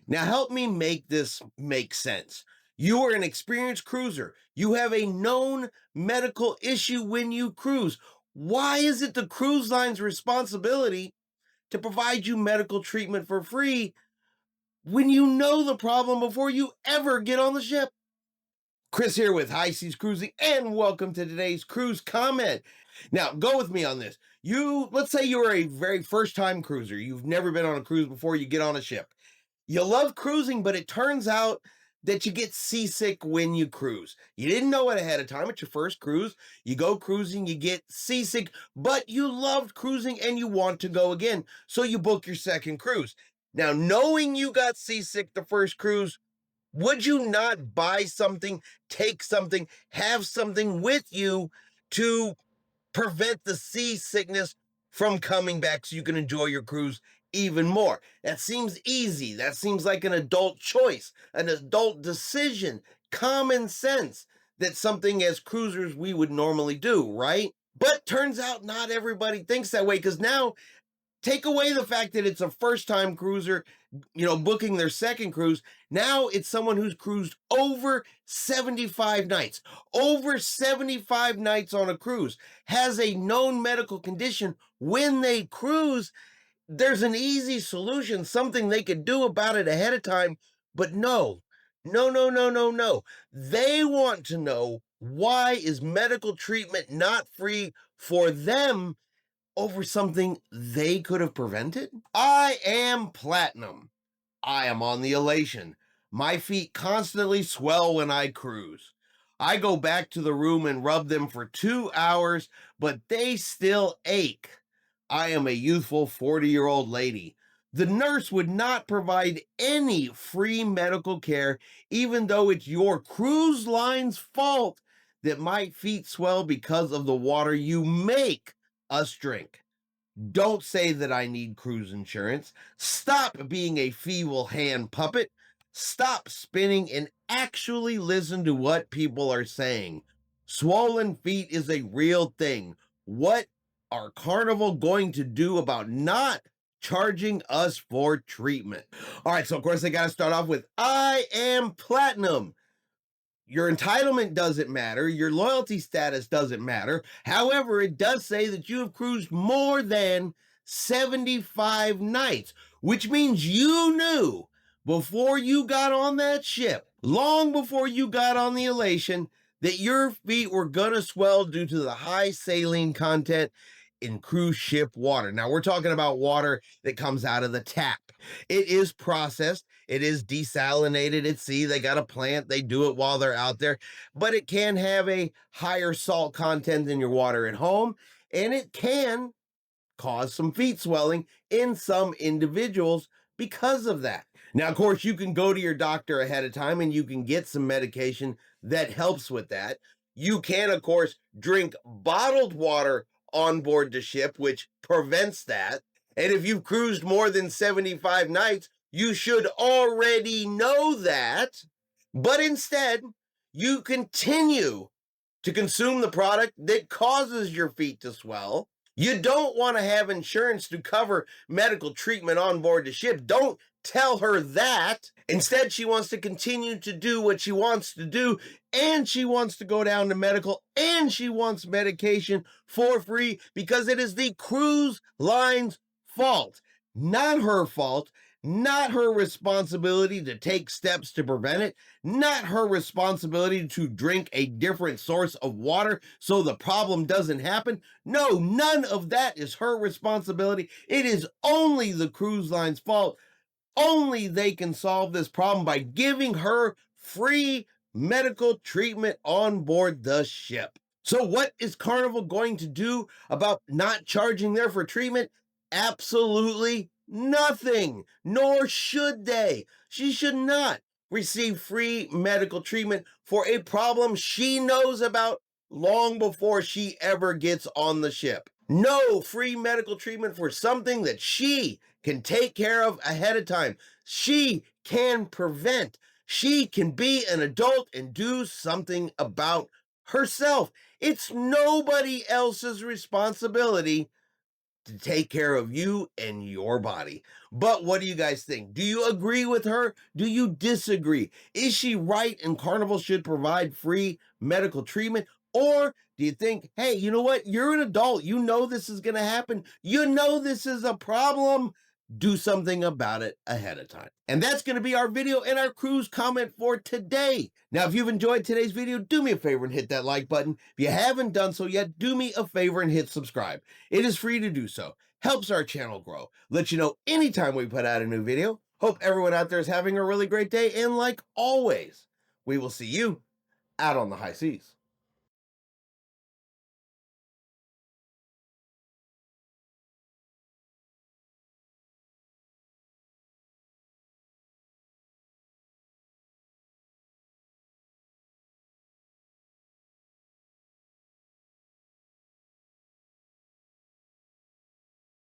Now, help me make this make sense. You are an experienced cruiser. You have a known medical issue when you cruise. Why is it the cruise line's responsibility to provide you medical treatment for free when you know the problem before you ever get on the ship? Chris here with High Seas Cruising, and welcome to today's cruise comment. Now, go with me on this. Let's say you're a very first time cruiser. You've never been on a cruise before, you get on a ship. You love cruising, but it turns out that you get seasick when you cruise. You didn't know it ahead of time. It's your first cruise. You go cruising, you get seasick, but you loved cruising and you want to go again. So you book your second cruise. Now, knowing you got seasick the first cruise, would you not buy something, take something, have something with you to prevent the seasickness from coming back so you can enjoy your cruise even more? That seems easy. That seems like an adult choice, an adult decision, common sense. That's something as cruisers we would normally do, right? But turns out not everybody thinks that way, because now take away the fact that it's a first time cruiser, booking their second cruise. Now it's someone who's cruised over 75 nights, over 75 nights on a cruise, has a known medical condition. When they cruise, there's an easy solution, something they could do about it ahead of time. But no, no, no, no, no, no. They want to know, why is medical treatment not free for them over something they could have prevented? I am platinum. I am on the elation. My feet constantly swell when I cruise. I go back to the room and rub them for 2 hours, but they still ache. I am a youthful 40-year-old lady. The nurse would not provide any free medical care, even though it's your cruise line's fault that my feet swell because of the water you make us drink. Don't say that I need cruise insurance. Stop being a feeble hand puppet. Stop spinning and actually listen to what people are saying. Swollen feet is a real thing. What are Carnival going to do about not charging us for treatment? All right, so of course, they got to start off with, I am platinum. Your entitlement doesn't matter. Your loyalty status doesn't matter. However, it does say that you have cruised more than 75 nights, which means you knew before you got on that ship, long before you got on the elation, that your feet were going to swell due to the high saline content in cruise ship water. Now, we're talking about water that comes out of the tap. It is processed. It is desalinated at sea. They got a plant. They do it while they're out there, but it can have a higher salt content than your water at home, and it can cause some feet swelling in some individuals because of that. Now, of course, you can go to your doctor ahead of time and you can get some medication that helps with that. You can, of course, drink bottled water on board the ship, which prevents that. And if you've cruised more than 75 nights, you should already know that. But instead, you continue to consume the product that causes your feet to swell. You don't want to have insurance to cover medical treatment on board the ship. Don't tell her that. Instead, she wants to continue to do what she wants to do, and she wants to go down to medical, and she wants medication for free because it is the cruise line's fault, not her fault, not her responsibility to take steps to prevent it, not her responsibility to drink a different source of water so the problem doesn't happen. No, none of that is her responsibility. It is only the cruise line's fault. Only they can solve this problem by giving her free medical treatment on board the ship. So what is Carnival going to do about not charging there for treatment? Absolutely nothing, nor should they. She should not receive free medical treatment for a problem she knows about long before she ever gets on the ship. No free medical treatment for something that she can take care of ahead of time. She can prevent. She can be an adult and do something about herself. It's nobody else's responsibility to take care of you and your body. But what do you guys think? Do you agree with her? Do you disagree? Is she right and Carnival should provide free medical treatment? Or do you think, hey, you know what? You're an adult. You know this is going to happen. You know this is a problem. Do something about it ahead of time. And that's going to be our video and our cruise comment for today. Now, if you've enjoyed today's video, do me a favor and hit that like button. If you haven't done so yet, do me a favor and hit subscribe. It is free to do so. Helps our channel grow. Let you know anytime we put out a new video. Hope everyone out there is having a really great day. And like always, we will see you out on the high seas.